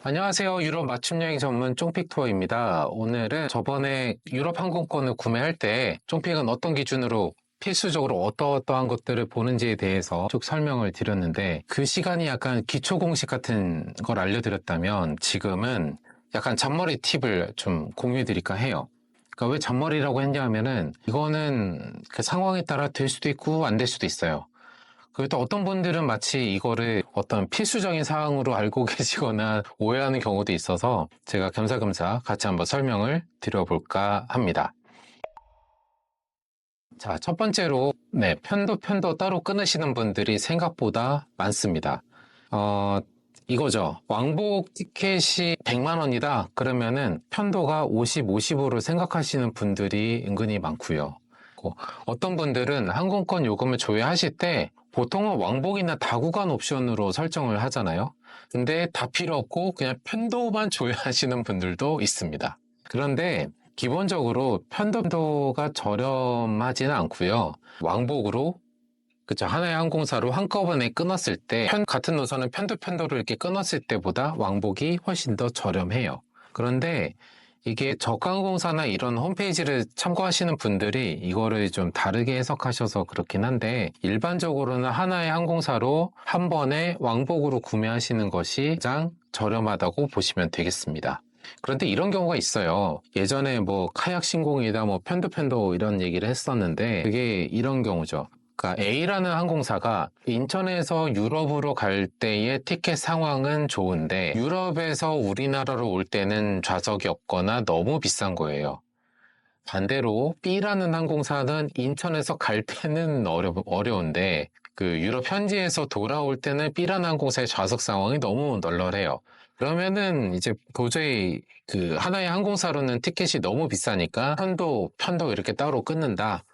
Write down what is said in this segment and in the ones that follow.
안녕하세요. 유럽 맞춤 여행 전문 쫑픽 투어입니다. 오늘은 저번에 유럽 항공권을 구매할 때 쫑픽은 어떤 기준으로 필수적으로 어떠한 것들을 보는지에 대해서 쭉 설명을 드렸는데 그 시간이 약간 기초 공식 같은 걸 알려드렸다면 지금은 약간 잔머리 팁을 좀 공유해 드릴까 해요. 그러니까 왜 잔머리라고 했냐면은 이거는 그 상황에 따라 될 수도 있고 안 될 수도 있어요. 그리고 또 어떤 분들은 마치 이거를 어떤 필수적인 사항으로 알고 계시거나 오해하는 경우도 있어서 제가 겸사겸사 같이 한번 설명을 드려볼까 합니다. 자, 첫 번째로, 편도 따로 끊으시는 분들이 생각보다 많습니다. 어, 이거죠. 왕복 티켓이 100만 원이다. 그러면은 편도가 50, 50으로 생각하시는 분들이 은근히 많고요. 어떤 분들은 항공권 요금을 조회하실 때 보통은 왕복이나 다구간 옵션으로 설정을 하잖아요. 근데 다 필요 없고 그냥 편도만 조회하시는 분들도 있습니다. 그런데 기본적으로 편도가 저렴하지는 않고요. 왕복으로 그쵸. 하나의 항공사로 한꺼번에 끊었을 때, 같은 노선을 편도로 이렇게 끊었을 때보다 왕복이 훨씬 더 저렴해요. 그런데 이게 저가항공사나 이런 홈페이지를 참고하시는 분들이 이거를 좀 다르게 해석하셔서 그렇긴 한데, 일반적으로는 하나의 항공사로 한 번에 왕복으로 구매하시는 것이 가장 저렴하다고 보시면 되겠습니다. 그런데 이런 경우가 있어요. 예전에 뭐 카약 신공이다, 뭐 편도 이런 얘기를 했었는데, 그게 이런 경우죠. 그러니까 A라는 항공사가 인천에서 유럽으로 갈 때의 티켓 상황은 좋은데 유럽에서 우리나라로 올 때는 좌석이 없거나 너무 비싼 거예요. 반대로 B라는 항공사는 인천에서 갈 때는 어려운데 그 유럽 현지에서 돌아올 때는 B라는 항공사의 좌석 상황이 너무 널널해요. 그러면은 이제 도저히 그 하나의 항공사로는 티켓이 너무 비싸니까 편도 이렇게 따로 끊는다.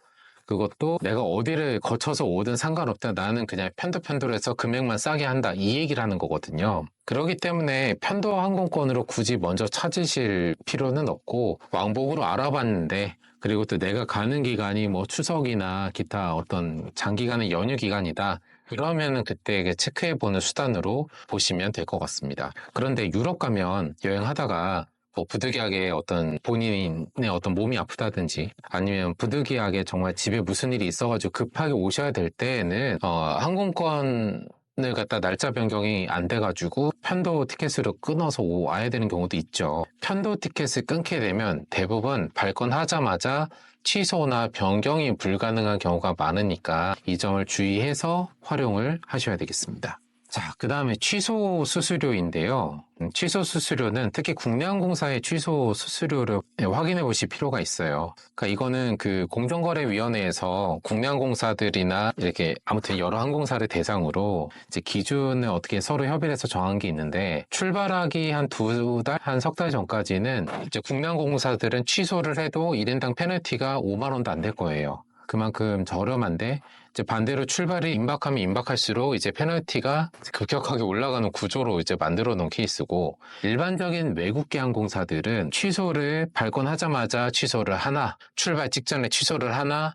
그것도 내가 어디를 거쳐서 오든 상관없다. 나는 그냥 편도로 해서 금액만 싸게 한다. 이 얘기를 하는 거거든요. 그렇기 때문에 편도 항공권으로 굳이 먼저 찾으실 필요는 없고 왕복으로 알아봤는데 그리고 또 내가 가는 기간이 뭐 추석이나 기타 어떤 장기간의 연휴 기간이다. 그러면은 그때 체크해보는 수단으로 보시면 될 것 같습니다. 그런데 유럽 가면 여행하다가 뭐 부득이하게 어떤 본인의 어떤 몸이 아프다든지 아니면 부득이하게 정말 집에 무슨 일이 있어가지고 급하게 오셔야 될 때에는 항공권을 갖다 날짜 변경이 안 돼가지고 편도 티켓으로 끊어서 와야 되는 경우도 있죠. 편도 티켓을 끊게 되면 대부분 발권하자마자 취소나 변경이 불가능한 경우가 많으니까 이 점을 주의해서 활용을 하셔야 되겠습니다. 자, 그 다음에 취소 수수료인데요. 취소 수수료는 특히 국내 항공사의 취소 수수료를 확인해 보실 필요가 있어요. 그러니까 이거는 그 공정거래위원회에서 국내 항공사들이나 이렇게 아무튼 여러 항공사를 대상으로 이제 기준을 어떻게 서로 협의를 해서 정한 게 있는데 출발하기 한 두 달, 한 석 달 전까지는 이제 국내 항공사들은 취소를 해도 1인당 페널티가 5만 원도 안 될 거예요. 그만큼 저렴한데 이제 반대로 출발이 임박하면 임박할수록 이제 페널티가 급격하게 올라가는 구조로 이제 만들어 놓은 케이스고 일반적인 외국계 항공사들은 취소를 발권하자마자 취소를 하나 출발 직전에 취소를 하나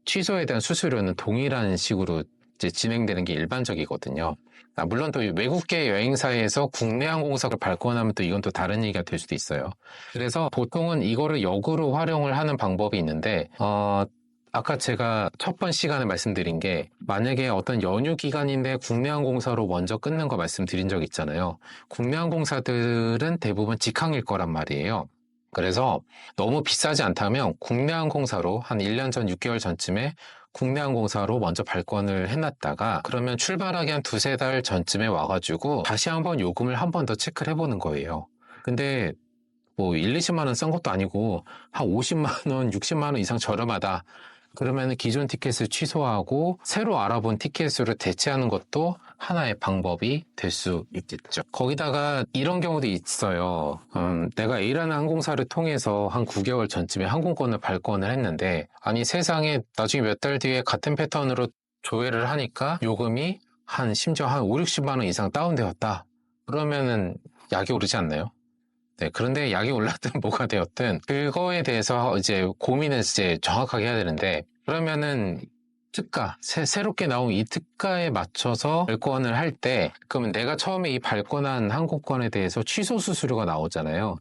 취소에 대한 수수료는 동일한 식으로 이제 진행되는 게 일반적이거든요. 물론 또 외국계 여행사에서 국내 항공사를 발권하면 또 이건 또 다른 얘기가 될 수도 있어요. 그래서 보통은 이거를 역으로 활용을 하는 방법이 있는데 아까 제가 첫 번 시간에 말씀드린 게 만약에 어떤 연휴 기간인데 국내 항공사로 먼저 끊는 거 말씀드린 적 있잖아요. 국내 항공사들은 대부분 직항일 거란 말이에요. 그래서 너무 비싸지 않다면 국내 항공사로 한 1년 전, 6개월 전쯤에 국내 항공사로 먼저 발권을 해놨다가 그러면 출발하기 한 두세 달 전쯤에 와가지고 다시 한번 요금을 한 번 더 체크를 해보는 거예요. 근데 뭐 1, 20만 원 싼 것도 아니고 한 50만 원, 60만 원 이상 저렴하다. 그러면 기존 티켓을 취소하고 새로 알아본 티켓으로 대체하는 것도 하나의 방법이 될 수 있겠죠. 거기다가 이런 경우도 있어요. 내가 A라는 항공사를 통해서 한 9개월 전쯤에 항공권을 발권을 했는데 아니 세상에 나중에 몇 달 뒤에 같은 패턴으로 조회를 하니까 요금이 심지어 한 5, 60만 원 이상 다운되었다. 그러면은 약이 오르지 않나요? 네, 그런데 약이 올랐든 뭐가 되었든 그거에 대해서 이제 고민을 이제 정확하게 해야 되는데 그러면은 특가, 새롭게 나온 이 특가에 맞춰서 발권을 할 때, 그러면 내가 처음에 이 발권한 항공권에 대해서 취소 수수료가 나오잖아요.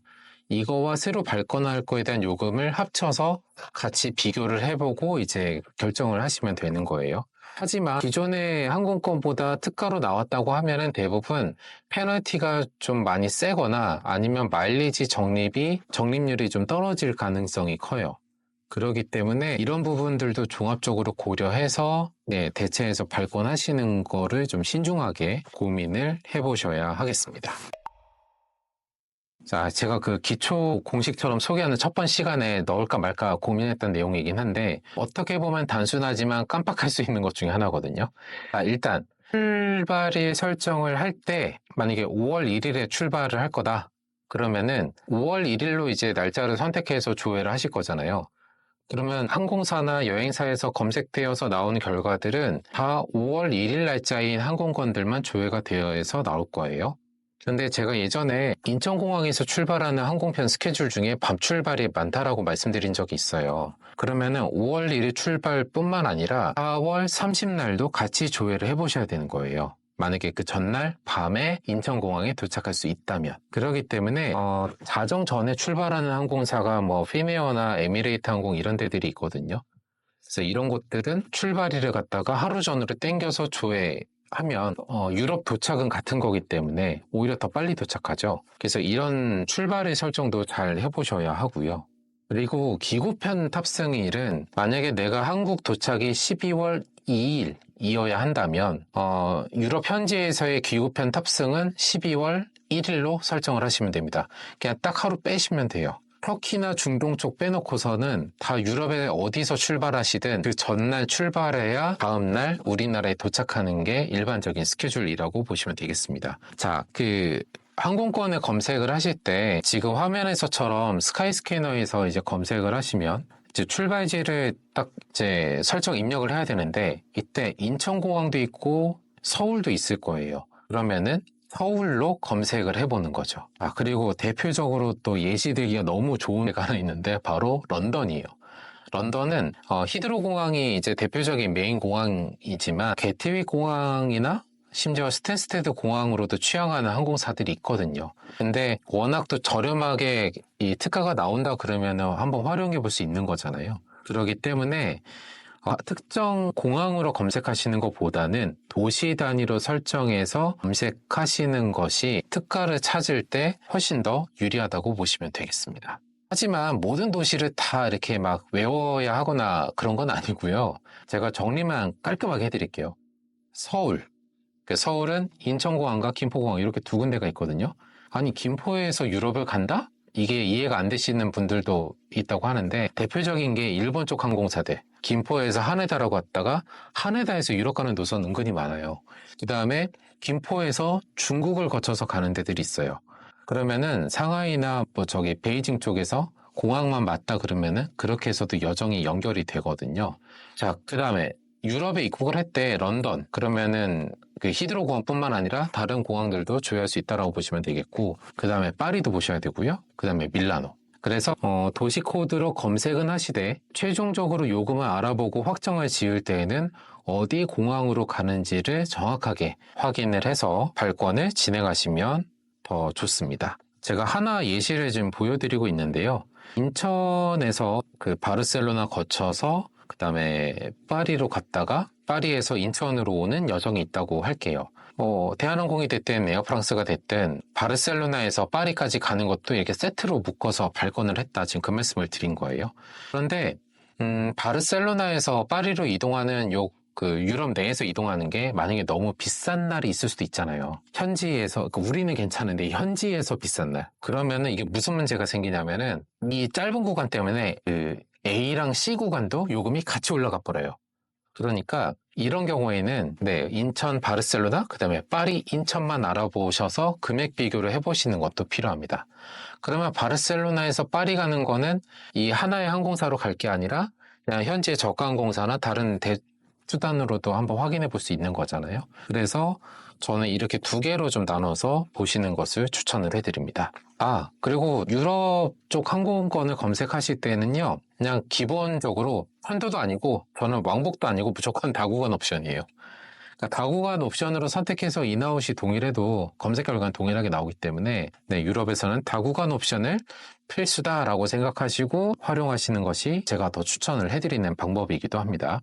이거와 새로 발권할 거에 대한 요금을 합쳐서 같이 비교를 해보고 이제 결정을 하시면 되는 거예요. 하지만 기존의 항공권보다 특가로 나왔다고 하면은 대부분 페널티가 좀 많이 세거나 아니면 마일리지 적립률이 좀 떨어질 가능성이 커요. 그렇기 때문에 이런 부분들도 종합적으로 고려해서 대체해서 발권하시는 거를 좀 신중하게 고민을 해보셔야 하겠습니다. 자, 제가 그 기초 공식처럼 소개하는 첫 번 시간에 넣을까 말까 고민했던 내용이긴 한데 어떻게 보면 단순하지만 깜빡할 수 있는 것 중에 하나거든요. 일단 출발일 설정을 할 때 만약에 5월 1일에 출발을 할 거다. 그러면은 5월 1일로 이제 날짜를 선택해서 조회를 하실 거잖아요. 그러면 항공사나 여행사에서 검색되어서 나오는 결과들은 다 5월 1일 날짜인 항공권들만 조회가 되어서 나올 거예요. 근데 제가 예전에 인천공항에서 출발하는 항공편 스케줄 중에 밤 출발이 많다라고 말씀드린 적이 있어요. 그러면은 5월 1일 출발뿐만 아니라 4월 30날도 같이 조회를 해보셔야 되는 거예요. 만약에 그 전날 밤에 인천공항에 도착할 수 있다면. 그렇기 때문에 자정 전에 출발하는 항공사가 뭐 피메어나 에미레이트 항공 이런 데들이 있거든요. 그래서 이런 곳들은 출발일을 갖다가 하루 전으로 땡겨서 조회하면 유럽 도착은 같은 거기 때문에 오히려 더 빨리 도착하죠. 그래서 이런 출발일 설정도 잘 해보셔야 하고요. 그리고 기구편 탑승일은 만약에 내가 한국 도착이 12월 2일이어야 한다면 유럽 현지에서의 기구편 탑승은 12월 1일로 설정을 하시면 됩니다. 그냥 딱 하루 빼시면 돼요. 터키나 중동 쪽 빼놓고서는 다 유럽에 어디서 출발하시든 그 전날 출발해야 다음날 우리나라에 도착하는 게 일반적인 스케줄이라고 보시면 되겠습니다. 자, 항공권을 검색을 하실 때 지금 화면에서처럼 스카이스캐너에서 이제 검색을 하시면 이제 출발지를 딱 이제 설정 입력을 해야 되는데 이때 인천공항도 있고 서울도 있을 거예요. 그러면은 서울로 검색을 해보는 거죠. 그리고 대표적으로 또 예시들기가 너무 좋은 데가 하나 있는데 바로 런던이에요. 런던은 히드로 공항이 이제 대표적인 메인 공항이지만 게트윅 공항이나 심지어 스탠스테드 공항으로도 취항하는 항공사들이 있거든요. 근데 워낙 또 저렴하게 이 특가가 나온다 그러면은 한번 활용해 볼 수 있는 거잖아요. 그렇기 때문에 특정 공항으로 검색하시는 것보다는 도시 단위로 설정해서 검색하시는 것이 특가를 찾을 때 훨씬 더 유리하다고 보시면 되겠습니다. 하지만 모든 도시를 다 이렇게 막 외워야 하거나 그런 건 아니고요. 제가 정리만 깔끔하게 해드릴게요. 서울은 인천공항과 김포공항 이렇게 두 군데가 있거든요. 아니, 김포에서 유럽을 간다? 이게 이해가 안 되시는 분들도 있다고 하는데 대표적인 게 일본 쪽 항공사들. 김포에서 하네다라고 왔다가 하네다에서 유럽 가는 노선 은근히 많아요. 그 다음에 김포에서 중국을 거쳐서 가는 데들이 있어요. 그러면은 상하이나 베이징 쪽에서 공항만 맞다 그러면은 그렇게 해서도 여정이 연결이 되거든요. 자, 그 다음에 유럽에 입국을 할 때 런던 그러면은 그 히드로 공항뿐만 아니라 다른 공항들도 조회할 수 있다라고 보시면 되겠고 그 다음에 파리도 보셔야 되고요. 그 다음에 밀라노. 그래서 도시 코드로 검색은 하시되 최종적으로 요금을 알아보고 확정을 지을 때에는 어디 공항으로 가는지를 정확하게 확인을 해서 발권을 진행하시면 더 좋습니다. 제가 하나 예시를 지금 보여드리고 있는데요. 인천에서 그 바르셀로나 거쳐서 그 다음에 파리로 갔다가 파리에서 인천으로 오는 여정이 있다고 할게요. 대한항공이 됐든 에어프랑스가 됐든 바르셀로나에서 파리까지 가는 것도 이렇게 세트로 묶어서 발권을 했다. 지금 그 말씀을 드린 거예요. 그런데 바르셀로나에서 파리로 이동하는 유럽 내에서 이동하는 게 만약에 너무 비싼 날이 있을 수도 있잖아요. 현지에서, 우리는 괜찮은데 현지에서 비싼 날. 그러면은 이게 무슨 문제가 생기냐면은 이 짧은 구간 때문에 A랑 C 구간도 요금이 같이 올라가 버려요. 그러니까 이런 경우에는 인천 바르셀로나 그다음에 파리 인천만 알아보셔서 금액 비교를 해보시는 것도 필요합니다. 그러면 바르셀로나에서 파리 가는 거는 이 하나의 항공사로 갈 게 아니라 그냥 현지의 저가 항공사나 다른 수단으로도 한번 확인해 볼 수 있는 거잖아요. 그래서 저는 이렇게 두 개로 좀 나눠서 보시는 것을 추천을 해드립니다. 그리고 유럽 쪽 항공권을 검색하실 때는요, 그냥 기본적으로 편도도 아니고 저는 왕복도 아니고 무조건 다구간 옵션이에요. 그러니까 다구간 옵션으로 선택해서 인아웃이 동일해도 검색 결과는 동일하게 나오기 때문에 네, 유럽에서는 다구간 옵션을 필수다라고 생각하시고 활용하시는 것이 제가 더 추천을 해드리는 방법이기도 합니다.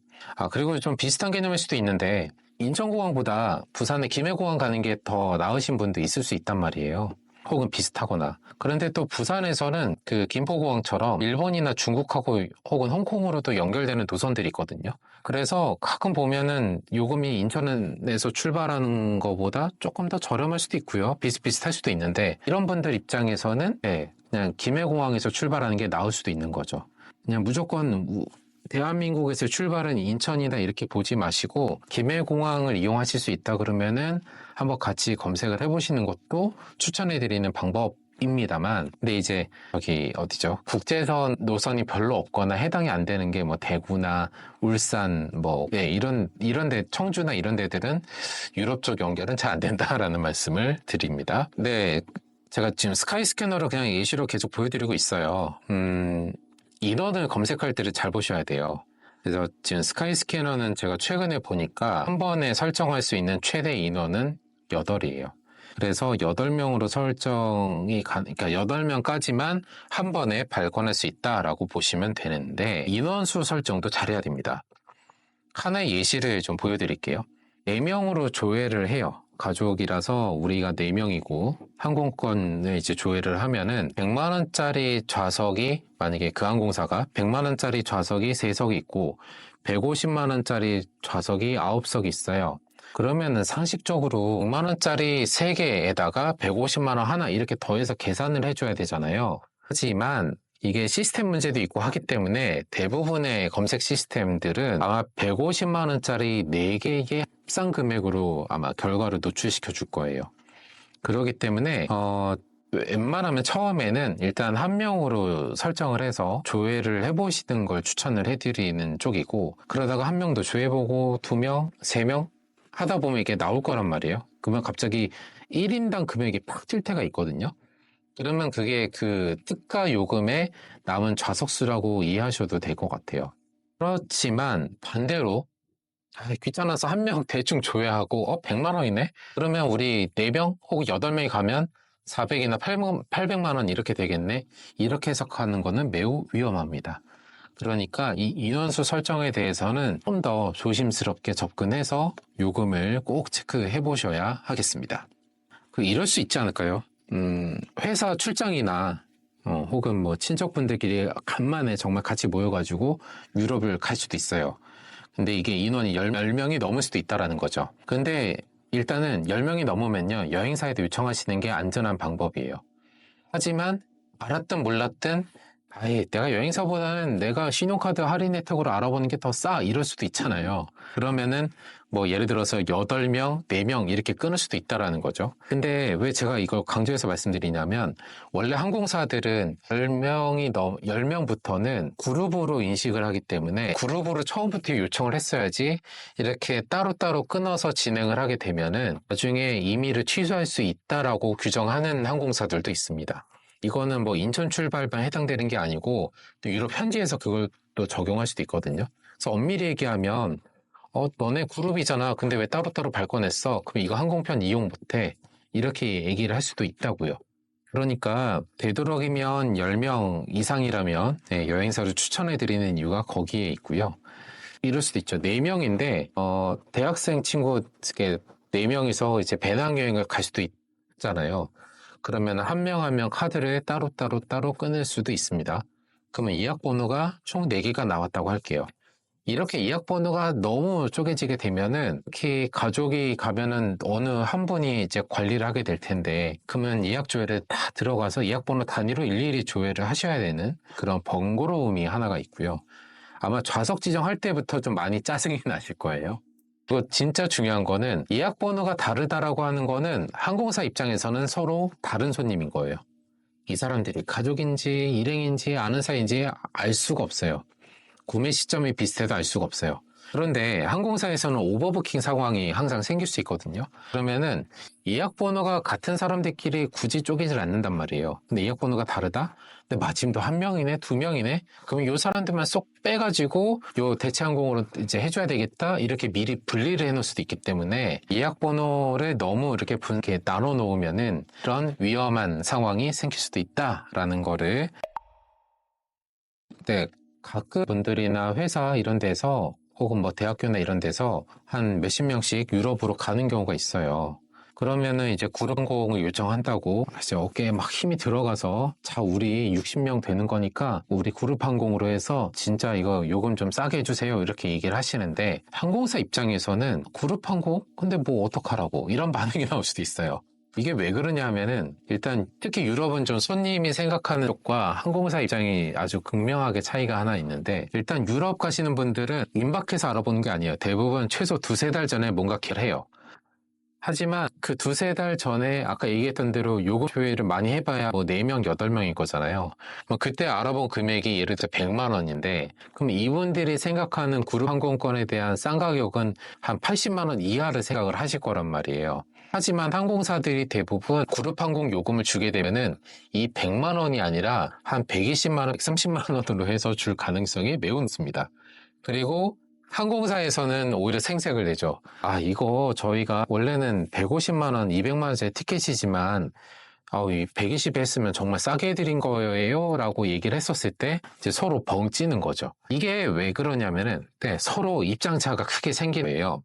그리고 좀 비슷한 개념일 수도 있는데 인천공항보다 부산의 김해공항 가는 게 더 나으신 분도 있을 수 있단 말이에요. 혹은 비슷하거나. 그런데 또 부산에서는 그 김포공항처럼 일본이나 중국하고 혹은 홍콩으로도 연결되는 노선들이 있거든요. 그래서 가끔 보면은 요금이 인천에서 출발하는 것보다 조금 더 저렴할 수도 있고요. 비슷비슷할 수도 있는데 이런 분들 입장에서는 그냥 김해공항에서 출발하는 게 나을 수도 있는 거죠. 그냥 무조건 대한민국에서 출발은 인천이다 이렇게 보지 마시고 김해공항을 이용하실 수 있다 그러면은 한번 같이 검색을 해보시는 것도 추천해드리는 방법입니다만, 근데 이제 여기 어디죠? 국제선 노선이 별로 없거나 해당이 안 되는 게 뭐 대구나 울산 이런 데 청주나 이런 데들은 유럽 쪽 연결은 잘 안 된다라는 말씀을 드립니다. 네, 제가 지금 스카이스캐너를 그냥 예시로 계속 보여드리고 있어요. 인원을 검색할 때를 잘 보셔야 돼요. 그래서 지금 스카이스캐너는 제가 최근에 보니까 한 번에 설정할 수 있는 최대 인원은 8이에요. 그래서 8명으로 그러니까 8명까지만 한 번에 발권할 수 있다라고 보시면 되는데 인원수 설정도 잘해야 됩니다. 하나의 예시를 좀 보여드릴게요. 4명으로 조회를 해요. 가족이라서 우리가 4명이고 항공권을 이제 조회를 하면은 100만원짜리 좌석이 만약에 그 항공사가 100만원짜리 좌석이 3석이 있고 150만원짜리 좌석이 9석이 있어요. 그러면은 상식적으로 100만원짜리 3개에다가 150만원 하나 이렇게 더해서 계산을 해줘야 되잖아요. 하지만 이게 시스템 문제도 있고 하기 때문에 대부분의 검색 시스템들은 아마 150만원짜리 4개의 합산 금액으로 아마 결과를 노출시켜 줄 거예요. 그렇기 때문에 웬만하면 처음에는 일단 한 명으로 설정을 해서 조회를 해보시는 걸 추천을 해드리는 쪽이고, 그러다가 한 명 더 조회해보고 2명, 3명 하다 보면 이게 나올 거란 말이에요. 그러면 갑자기 1인당 금액이 팍 뛸 때가 있거든요. 그러면 그게 그 특가 요금에 남은 좌석수라고 이해하셔도 될 것 같아요. 그렇지만 반대로 귀찮아서 한 명 대충 조회하고 100만 원이네? 그러면 우리 4명 혹은 8명이 가면 400이나 800만 원 이렇게 되겠네? 이렇게 해석하는 거는 매우 위험합니다. 그러니까 이 인원수 설정에 대해서는 좀 더 조심스럽게 접근해서 요금을 꼭 체크해 보셔야 하겠습니다. 이럴 수 있지 않을까요? 회사 출장이나 혹은 뭐 친척분들끼리 간만에 정말 같이 모여가지고 유럽을 갈 수도 있어요. 근데 이게 인원이 10명이 넘을 수도 있다라는 거죠. 근데 일단은 10명이 넘으면요, 여행사에도 요청하시는 게 안전한 방법이에요. 하지만 알았든 몰랐든 내가 여행사보다는 내가 신용카드 할인 혜택으로 알아보는 게 더 싸, 이럴 수도 있잖아요. 그러면은 뭐 예를 들어서 8명, 4명 이렇게 끊을 수도 있다라는 거죠. 근데 왜 제가 이걸 강조해서 말씀드리냐면, 원래 항공사들은 10명부터는 그룹으로 인식을 하기 때문에 그룹으로 처음부터 요청을 했어야지 이렇게 따로따로 끊어서 진행을 하게 되면은 나중에 임의를 취소할 수 있다라고 규정하는 항공사들도 있습니다. 이거는 뭐 인천 출발만 해당되는 게 아니고 또 유럽 현지에서 그걸 또 적용할 수도 있거든요. 그래서 엄밀히 얘기하면 너네 그룹이잖아. 근데 왜 따로따로 발권했어? 그럼 이거 항공편 이용 못해. 이렇게 얘기를 할 수도 있다고요. 그러니까 되도록이면 10명 이상이라면 여행사를 추천해드리는 이유가 거기에 있고요. 이럴 수도 있죠. 4명인데 대학생 친구 4명이서 이제 배낭여행을 갈 수도 있잖아요. 그러면 한 명 한 명 카드를 따로 끊을 수도 있습니다. 그러면 예약번호가 총 4개가 나왔다고 할게요. 이렇게 예약번호가 너무 쪼개지게 되면은 특히 가족이 가면은 어느 한 분이 이제 관리를 하게 될 텐데, 그러면 예약 조회를 다 들어가서 예약번호 단위로 일일이 조회를 하셔야 되는 그런 번거로움이 하나가 있고요. 아마 좌석 지정할 때부터 좀 많이 짜증이 나실 거예요. 그리고 진짜 중요한 거는 예약 번호가 다르다라고 하는 거는 항공사 입장에서는 서로 다른 손님인 거예요. 이 사람들이 가족인지 일행인지 아는 사이인지 알 수가 없어요. 구매 시점이 비슷해도 알 수가 없어요. 그런데 항공사에서는 오버부킹 상황이 항상 생길 수 있거든요. 그러면은 예약 번호가 같은 사람들끼리 굳이 쪼개질 않는단 말이에요. 근데 예약 번호가 다르다? 근데 마침도 한 명이네, 두 명이네? 그러면 요 사람들만 쏙 빼가지고 요 대체항공으로 이제 해줘야 되겠다? 이렇게 미리 분리를 해놓을 수도 있기 때문에 예약 번호를 너무 이렇게 나눠 놓으면은 그런 위험한 상황이 생길 수도 있다라는 거를 네, 가끔 분들이나 회사 이런 데서 혹은 뭐 대학교나 이런 데서 한 몇십 명씩 유럽으로 가는 경우가 있어요. 그러면은 이제 그룹 항공을 요청한다고 이제 어깨에 막 힘이 들어가서 자, 우리 60명 되는 거니까 우리 그룹 항공으로 해서 진짜 이거 요금 좀 싸게 해주세요. 이렇게 얘기를 하시는데 항공사 입장에서는 그룹 항공? 근데 뭐 어떡하라고 이런 반응이 나올 수도 있어요. 이게 왜 그러냐 하면은 일단 특히 유럽은 좀 손님이 생각하는 쪽과 항공사 입장이 아주 극명하게 차이가 하나 있는데 일단 유럽 가시는 분들은 임박해서 알아보는 게 아니에요. 대부분 최소 두세 달 전에 뭔가 계획을 해요. 하지만 그 두세 달 전에 아까 얘기했던 대로 요금 조회를 많이 해봐야 뭐 4명, 8명일 거잖아요. 뭐 그때 알아본 금액이 예를 들어 100만 원인데 그럼 이분들이 생각하는 그룹 항공권에 대한 싼 가격은 한 80만 원 이하를 생각을 하실 거란 말이에요. 하지만 항공사들이 대부분 그룹 항공 요금을 주게 되면은 이 100만 원이 아니라 한 120만 원, 130만 원으로 해서 줄 가능성이 매우 높습니다. 그리고 항공사에서는 오히려 생색을 내죠. 아, 이거 저희가 원래는 150만 원, 200만 원짜리 티켓이지만 120에 했으면 정말 싸게 해드린 거예요 라고 얘기를 했었을 때 이제 서로 벙찌는 거죠. 이게 왜 그러냐면은 네, 서로 입장차가 크게 생기는 거예요.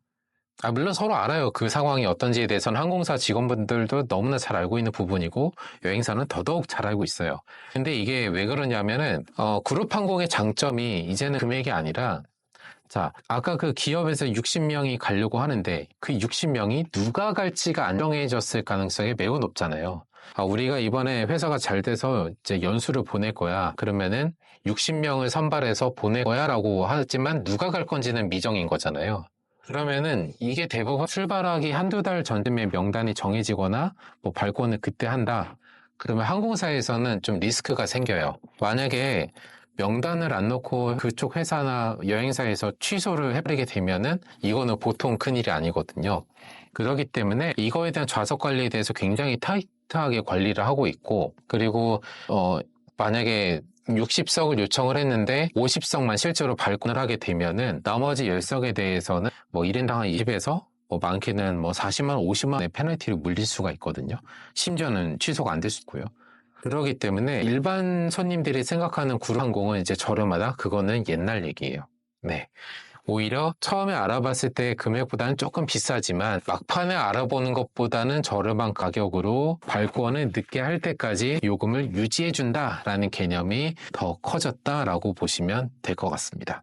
물론 서로 알아요. 그 상황이 어떤지에 대해서는 항공사 직원분들도 너무나 잘 알고 있는 부분이고 여행사는 더더욱 잘 알고 있어요. 근데 이게 왜 그러냐면은 그룹 항공의 장점이 이제는 금액이 아니라 자, 아까 그 기업에서 60명이 가려고 하는데 그 60명이 누가 갈지가 안 정해졌을 가능성이 매우 높잖아요. 우리가 이번에 회사가 잘 돼서 이제 연수를 보낼 거야. 그러면은 60명을 선발해서 보낼 거야 라고 하지만 누가 갈 건지는 미정인 거잖아요. 그러면은 이게 대부분 출발하기 한두 달 전쯤에 명단이 정해지거나 뭐 발권을 그때 한다. 그러면 항공사에서는 좀 리스크가 생겨요. 만약에 명단을 안 놓고 그쪽 회사나 여행사에서 취소를 해버리게 되면은 이거는 보통 큰일이 아니거든요. 그렇기 때문에 이거에 대한 좌석 관리에 대해서 굉장히 타이트하게 관리를 하고 있고 그리고 만약에 60석을 요청을 했는데 50석만 실제로 발권을 하게 되면은 나머지 10석에 대해서는 뭐 1인당 한 20에서 뭐 많게는 뭐 40만 원, 50만 원의 페널티를 물릴 수가 있거든요. 심지어는 취소가 안 될 수 있고요. 그렇기 때문에 일반 손님들이 생각하는 구로항공은 이제 저렴하다? 그거는 옛날 얘기예요. 네. 오히려 처음에 알아봤을 때 금액보다는 조금 비싸지만 막판에 알아보는 것보다는 저렴한 가격으로 발권을 늦게 할 때까지 요금을 유지해준다라는 개념이 더 커졌다라고 보시면 될 것 같습니다.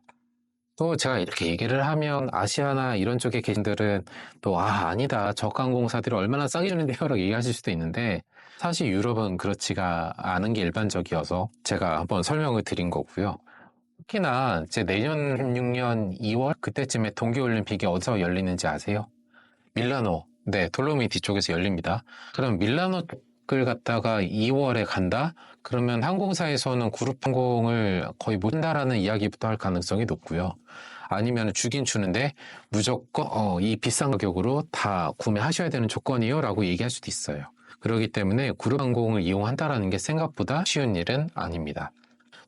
또 제가 이렇게 얘기를 하면 아시아나 이런 쪽에 계신 분들은 또 아니다. 저가항공사들이 얼마나 싸게 주는데요? 라고 얘기하실 수도 있는데 사실 유럽은 그렇지가 않은 게 일반적이어서 제가 한번 설명을 드린 거고요. 특히나 이제 내년 16년 2월 그때쯤에 동계올림픽이 어디서 열리는지 아세요? 밀라노. 네, 돌로미티 쪽에서 열립니다. 그럼 밀라노 쪽을 갔다가 2월에 간다? 그러면 항공사에서는 그룹 항공을 거의 못 한다라는 이야기부터 할 가능성이 높고요. 아니면 주긴 주는데 무조건 이 비싼 가격으로 다 구매하셔야 되는 조건이요 라고 얘기할 수도 있어요. 그렇기 때문에 그룹 항공을 이용한다라는 게 생각보다 쉬운 일은 아닙니다.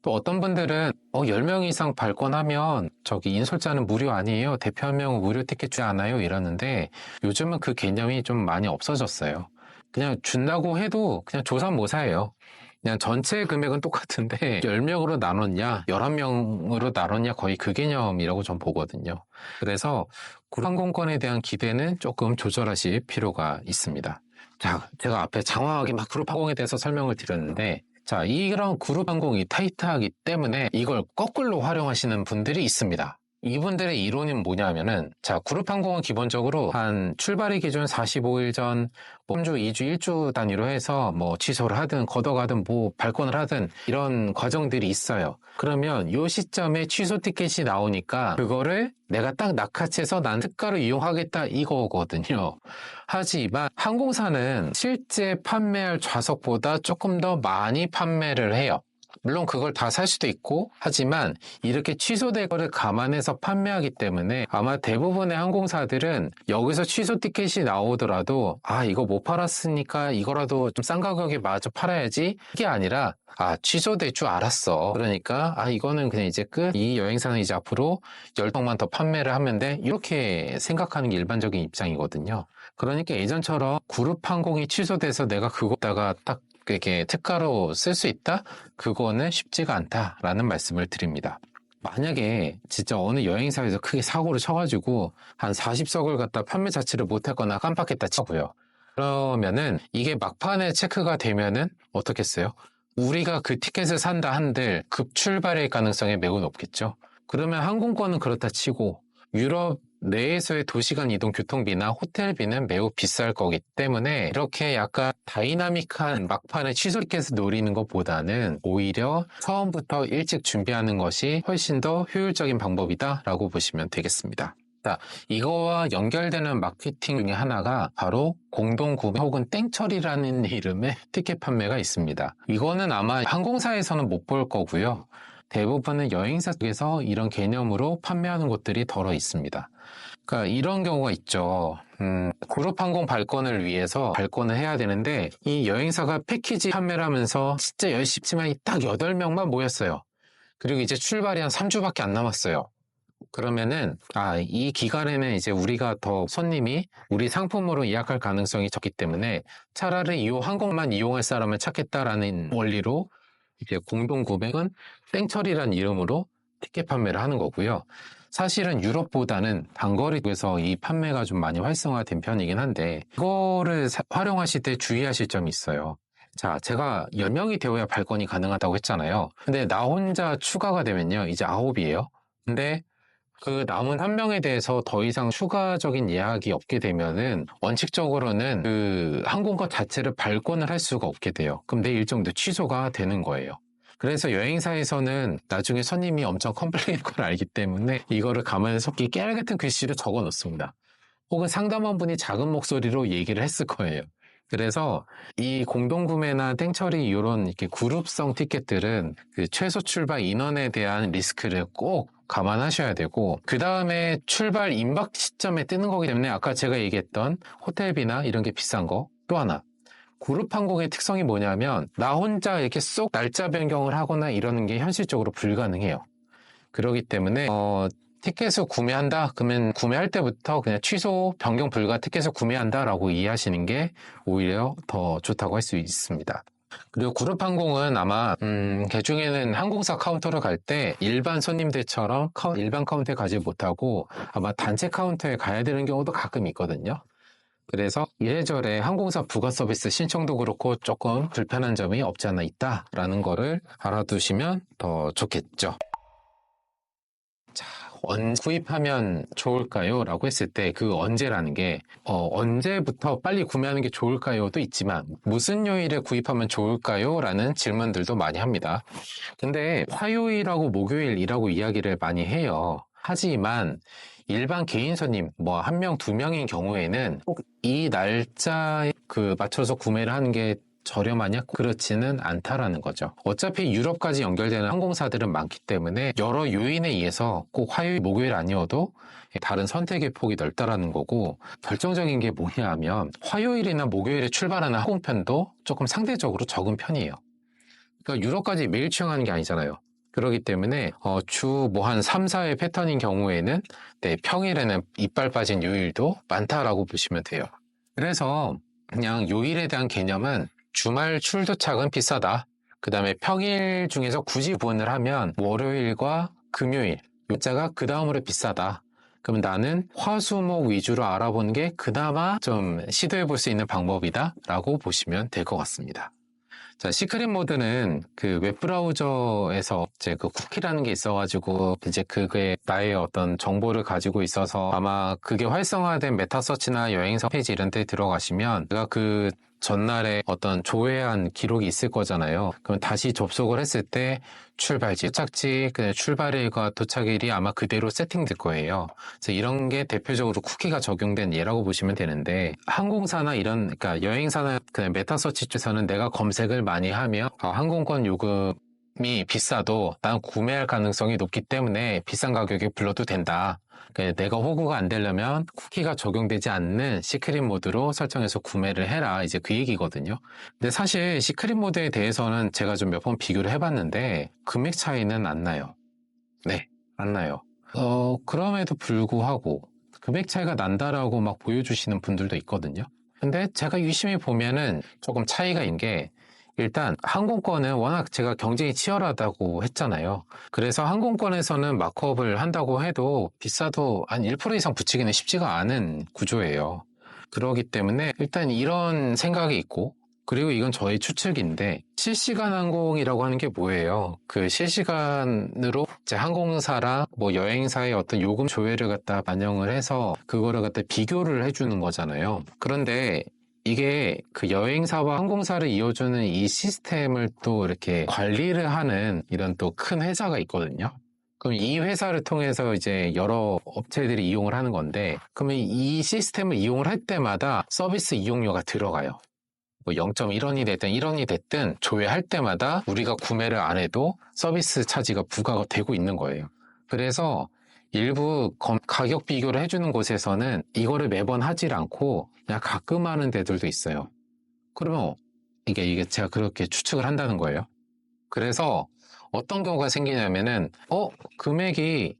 또 어떤 분들은 10명 이상 발권하면 저기 인솔자는 무료 아니에요? 대표 한 명은 무료 티켓 주지 않아요? 이러는데 요즘은 그 개념이 좀 많이 없어졌어요. 그냥 준다고 해도 그냥 조삼모사예요. 그냥 전체 금액은 똑같은데 10명으로 나눴냐 11명으로 나눴냐 거의 그 개념이라고 전 보거든요. 그래서 항공권에 대한 기대는 조금 조절하실 필요가 있습니다. 자, 제가 앞에 장황하게 막 그룹 항공에 대해서 설명을 드렸는데 자, 이런 그룹 항공이 타이트하기 때문에 이걸 거꾸로 활용하시는 분들이 있습니다. 이분들의 이론은 뭐냐면은 자, 그룹 항공은 기본적으로 한 출발일 기준 45일 전 3주, 2주, 1주 단위로 해서 뭐 취소를 하든 걷어가든 뭐 발권을 하든 이런 과정들이 있어요. 그러면 이 시점에 취소 티켓이 나오니까 그거를 내가 딱 낚아채서 난 특가로 이용하겠다 이거거든요. 하지만 항공사는 실제 판매할 좌석보다 조금 더 많이 판매를 해요. 물론 그걸 다 살 수도 있고 하지만 이렇게 취소된 거를 감안해서 판매하기 때문에 아마 대부분의 항공사들은 여기서 취소 티켓이 나오더라도 이거 못 팔았으니까 이거라도 좀 싼 가격에 마저 팔아야지 이게 아니라 취소될 줄 알았어. 그러니까 이거는 그냥 이제 끝. 이 여행사는 이제 앞으로 10통만 더 판매를 하면 돼. 이렇게 생각하는 게 일반적인 입장이거든요. 그러니까 예전처럼 그룹 항공이 취소돼서 내가 그거다가 딱 이렇게 특가로 쓸 수 있다? 그거는 쉽지가 않다라는 말씀을 드립니다. 만약에 진짜 어느 여행사에서 크게 사고를 쳐가지고 한 40석을 갖다 판매 자체를 못했거나 깜빡했다 치고요. 그러면은 이게 막판에 체크가 되면은 어떻겠어요? 우리가 그 티켓을 산다 한들 급출발일 가능성이 매우 높겠죠. 그러면 항공권은 그렇다 치고 유럽 내에서의 도시간 이동 교통비나 호텔비는 매우 비쌀 거기 때문에 이렇게 약간 다이나믹한 막판에 취소 티켓을 노리는 것보다는 오히려 처음부터 일찍 준비하는 것이 훨씬 더 효율적인 방법이다라고 보시면 되겠습니다. 자, 이거와 연결되는 마케팅 중에 하나가 바로 공동구매 혹은 땡처리라는 이름의 티켓 판매가 있습니다. 이거는 아마 항공사에서는 못 볼 거고요. 대부분은 여행사 쪽에서 이런 개념으로 판매하는 곳들이 덜어 있습니다. 그러니까 이런 경우가 있죠. 그룹 항공 발권을 위해서 발권을 해야 되는데 이 여행사가 패키지 판매를 하면서 진짜 열심히만 딱 8명만 모였어요. 그리고 이제 출발이 한 3주밖에 안 남았어요. 그러면은 이 기간에는 이제 우리가 더 손님이 우리 상품으로 예약할 가능성이 적기 때문에 차라리 이 항공만 이용할 사람을 찾겠다라는 원리로 이제 공동구매는 땡처리란 이름으로 티켓 판매를 하는 거고요. 사실은 유럽보다는 단거리에서 이 판매가 좀 많이 활성화된 편이긴 한데 이거를 활용하실 때 주의하실 점이 있어요. 자, 제가 10명이 되어야 발권이 가능하다고 했잖아요. 근데 나 혼자 추가가 되면요. 이제 9이에요. 근데 그 남은 1명에 대해서 더 이상 추가적인 예약이 없게 되면은 원칙적으로는 그 항공권 자체를 발권을 할 수가 없게 돼요. 그럼 내 일정도 취소가 되는 거예요. 그래서 여행사에서는 나중에 손님이 엄청 컴플레인할 걸 알기 때문에 이거를 가만히 섞기 깨알 같은 글씨로 적어 놓습니다. 혹은 상담원 분이 작은 목소리로 얘기를 했을 거예요. 그래서 이 공동구매나 땡처리 이런 이렇게 그룹성 티켓들은 그 최소 출발 인원에 대한 리스크를 꼭 감안하셔야 되고 그 다음에 출발 임박 시점에 뜨는 거기 때문에 아까 제가 얘기했던 호텔비나 이런 게 비싼 거 또 하나 그룹 항공의 특성이 뭐냐면 나 혼자 이렇게 쏙 날짜 변경을 하거나 이러는 게 현실적으로 불가능해요. 그렇기 때문에 티켓을 구매한다? 그러면 구매할 때부터 그냥 취소, 변경 불가 티켓을 구매한다라고 이해하시는 게 오히려 더 좋다고 할 수 있습니다. 그리고 그룹 항공은 아마 개중에는 항공사 카운터를 갈 때 일반 손님들처럼 일반 카운터에 가지 못하고 아마 단체 카운터에 가야 되는 경우도 가끔 있거든요. 그래서 이래저래 항공사 부가 서비스 신청도 그렇고 조금 불편한 점이 없지 않아 있다라는 거를 알아두시면 더 좋겠죠. 자, 언제 구입하면 좋을까요? 라고 했을 때 그 언제라는 게 언제부터 빨리 구매하는 게 좋을까요?도 있지만 무슨 요일에 구입하면 좋을까요? 라는 질문들도 많이 합니다. 근데 화요일하고 목요일이라고 이야기를 많이 해요. 하지만 일반 개인 손님, 1명, 2명인 경우에는 꼭 이 날짜에 맞춰서 구매를 하는 게 저렴하냐? 그렇지는 않다라는 거죠. 어차피 유럽까지 연결되는 항공사들은 많기 때문에 여러 요인에 의해서 꼭 화요일, 목요일 아니어도 다른 선택의 폭이 넓다라는 거고 결정적인 게 뭐냐 하면 화요일이나 목요일에 출발하는 항공편도 조금 상대적으로 적은 편이에요. 그러니까 유럽까지 매일 취항하는 게 아니잖아요. 그렇기 때문에 주 한 3, 4회 패턴인 경우에는 평일에는 이빨 빠진 요일도 많다라고 보시면 돼요. 그래서 그냥 요일에 대한 개념은 주말 출도착은 비싸다. 그 다음에 평일 중에서 굳이 구분을 하면 월요일과 금요일 요자가 그 다음으로 비싸다. 그럼 나는 화수목 위주로 알아보는 게 그나마 좀 시도해 볼 수 있는 방법이다 라고 보시면 될 것 같습니다. 자, 시크릿 모드는 그 웹브라우저에서 이제 그 쿠키라는 게 있어가지고 이제 그게 나의 어떤 정보를 가지고 있어서 아마 그게 활성화된 메타서치나 여행사 페이지 이런 데 들어가시면 내가 그 전날에 어떤 조회한 기록이 있을 거잖아요. 그럼 다시 접속을 했을 때 출발지, 도착지, 출발일과 도착일이 아마 그대로 세팅될 거예요. 그래서 이런 게 대표적으로 쿠키가 적용된 예라고 보시면 되는데 항공사나 그러니까 여행사나 그냥 메타서치 쪽에서는 내가 검색을 많이 하면 항공권 요금 비싸도 난 구매할 가능성이 높기 때문에 비싼 가격에 불러도 된다. 내가 호구가 안 되려면 쿠키가 적용되지 않는 시크릿 모드로 설정해서 구매를 해라. 이제 그 얘기거든요. 근데 사실 시크릿 모드에 대해서는 제가 좀 몇 번 비교를 해봤는데 금액 차이는 안 나요. 네, 안 나요. 그럼에도 불구하고 금액 차이가 난다라고 막 보여주시는 분들도 있거든요. 근데 제가 유심히 보면은 조금 차이가 있는 게 일단 항공권은 워낙 제가 경쟁이 치열하다고 했잖아요. 그래서 항공권에서는 마크업을 한다고 해도 비싸도 한 1% 이상 붙이기는 쉽지가 않은 구조예요. 그렇기 때문에 일단 이런 생각이 있고, 그리고 이건 저의 추측인데 실시간 항공이라고 하는 게 뭐예요? 그 실시간으로 이제 항공사랑 뭐 여행사의 어떤 요금 조회를 갖다 반영을 해서 그거를 갖다 비교를 해주는 거잖아요. 그런데 이게 그 여행사와 항공사를 이어주는 이 시스템을 또 이렇게 관리를 하는 이런 또 큰 회사가 있거든요. 그럼 이 회사를 통해서 이제 여러 업체들이 이용을 하는 건데, 그러면 이 시스템을 이용을 할 때마다 서비스 이용료가 들어가요. 뭐 0.1원이 됐든 1원이 됐든 조회할 때마다 우리가 구매를 안 해도 서비스 차지가 부과가 되고 있는 거예요. 그래서 일부 가격 비교를 해주는 곳에서는 이거를 매번 하질 않고 그냥 가끔 하는 데들도 있어요. 그러면 이게 제가 그렇게 추측을 한다는 거예요. 그래서 어떤 경우가 생기냐면은 금액이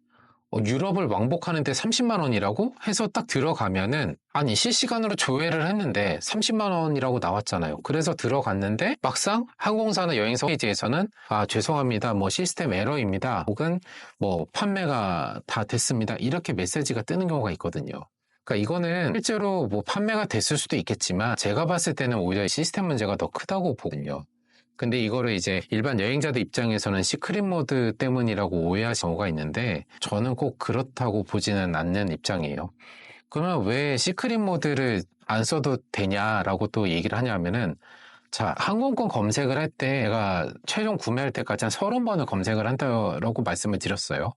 유럽을 왕복하는데 30만 원이라고 해서 딱 들어가면은 아니 실시간으로 조회를 했는데 30만 원이라고 나왔잖아요. 그래서 들어갔는데 막상 항공사나 여행사 페이지에서는 죄송합니다. 뭐 시스템 에러입니다. 혹은 뭐 판매가 다 됐습니다. 이렇게 메시지가 뜨는 경우가 있거든요. 그러니까 이거는 실제로 뭐 판매가 됐을 수도 있겠지만 제가 봤을 때는 오히려 시스템 문제가 더 크다고 보거든요. 근데 이거를 이제 일반 여행자들 입장에서는 시크릿 모드 때문이라고 오해할 경우가 있는데 저는 꼭 그렇다고 보지는 않는 입장이에요. 그러면 왜 시크릿 모드를 안 써도 되냐라고 또 얘기를 하냐면은 자, 항공권 검색을 할 때 제가 최종 구매할 때까지 한 30번을 검색을 한다라고 말씀을 드렸어요.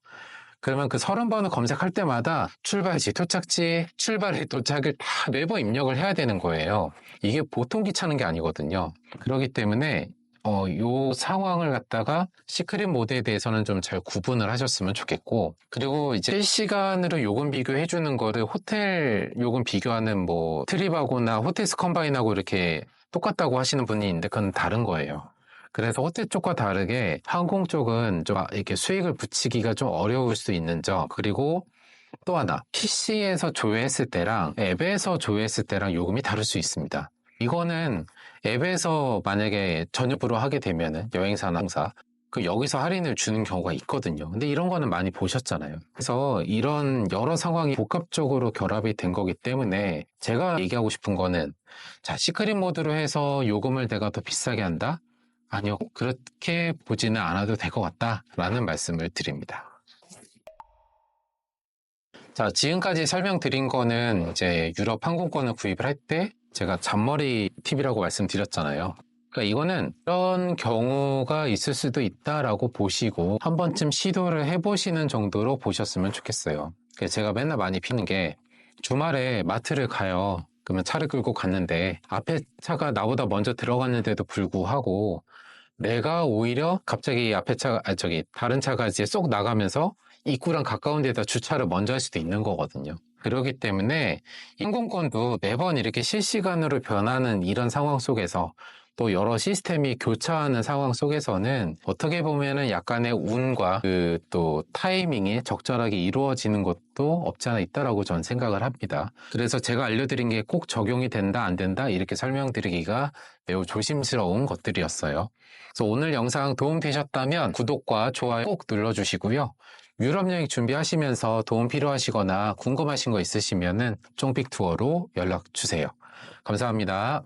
그러면 그 30번을 검색할 때마다 출발지, 도착지, 출발의 도착을 다 매번 입력을 해야 되는 거예요. 이게 보통 귀찮은 게 아니거든요. 그렇기 때문에 요 상황을 갖다가 시크릿 모드에 대해서는 좀 잘 구분을 하셨으면 좋겠고, 그리고 이제 실시간으로 요금 비교해 주는 거를 호텔 요금 비교하는 뭐 트립하고나 호텔스 컴바인하고 이렇게 똑같다고 하시는 분이 있는데 그건 다른 거예요. 그래서 호텔 쪽과 다르게 항공 쪽은 좀 이렇게 수익을 붙이기가 좀 어려울 수 있는 점, 그리고 또 하나 PC에서 조회했을 때랑 앱에서 조회했을 때랑 요금이 다를 수 있습니다. 이거는 앱에서 만약에 전유부로 하게 되면은 여행사나 항사 여기서 할인을 주는 경우가 있거든요. 근데 이런 거는 많이 보셨잖아요. 그래서 이런 여러 상황이 복합적으로 결합이 된 거기 때문에 제가 얘기하고 싶은 거는 자, 시크릿 모드로 해서 요금을 내가 더 비싸게 한다? 아니요, 그렇게 보지는 않아도 될 것 같다라는 말씀을 드립니다. 자, 지금까지 설명드린 거는 이제 유럽 항공권을 구입을 할 때 제가 잔머리 팁이라고 말씀드렸잖아요. 그러니까 이거는 이런 경우가 있을 수도 있다라고 보시고 한 번쯤 시도를 해보시는 정도로 보셨으면 좋겠어요. 제가 맨날 많이 피는 게 주말에 마트를 가요. 그러면 차를 끌고 갔는데 앞에 차가 나보다 먼저 들어갔는데도 불구하고 내가 오히려 갑자기 앞에 다른 차가 이제 쏙 나가면서 입구랑 가까운 데다 주차를 먼저 할 수도 있는 거거든요. 그렇기 때문에 항공권도 매번 이렇게 실시간으로 변하는 이런 상황 속에서 또 여러 시스템이 교차하는 상황 속에서는 어떻게 보면은 약간의 운과 그 또 타이밍이 적절하게 이루어지는 것도 없지 않아 있다라고 저는 생각을 합니다. 그래서 제가 알려드린 게 꼭 적용이 된다, 안 된다 이렇게 설명드리기가 매우 조심스러운 것들이었어요. 그래서 오늘 영상 도움되셨다면 구독과 좋아요 꼭 눌러주시고요. 유럽 여행 준비하시면서 도움 필요하시거나 궁금하신 거 있으시면은 쫑빅투어로 연락 주세요. 감사합니다.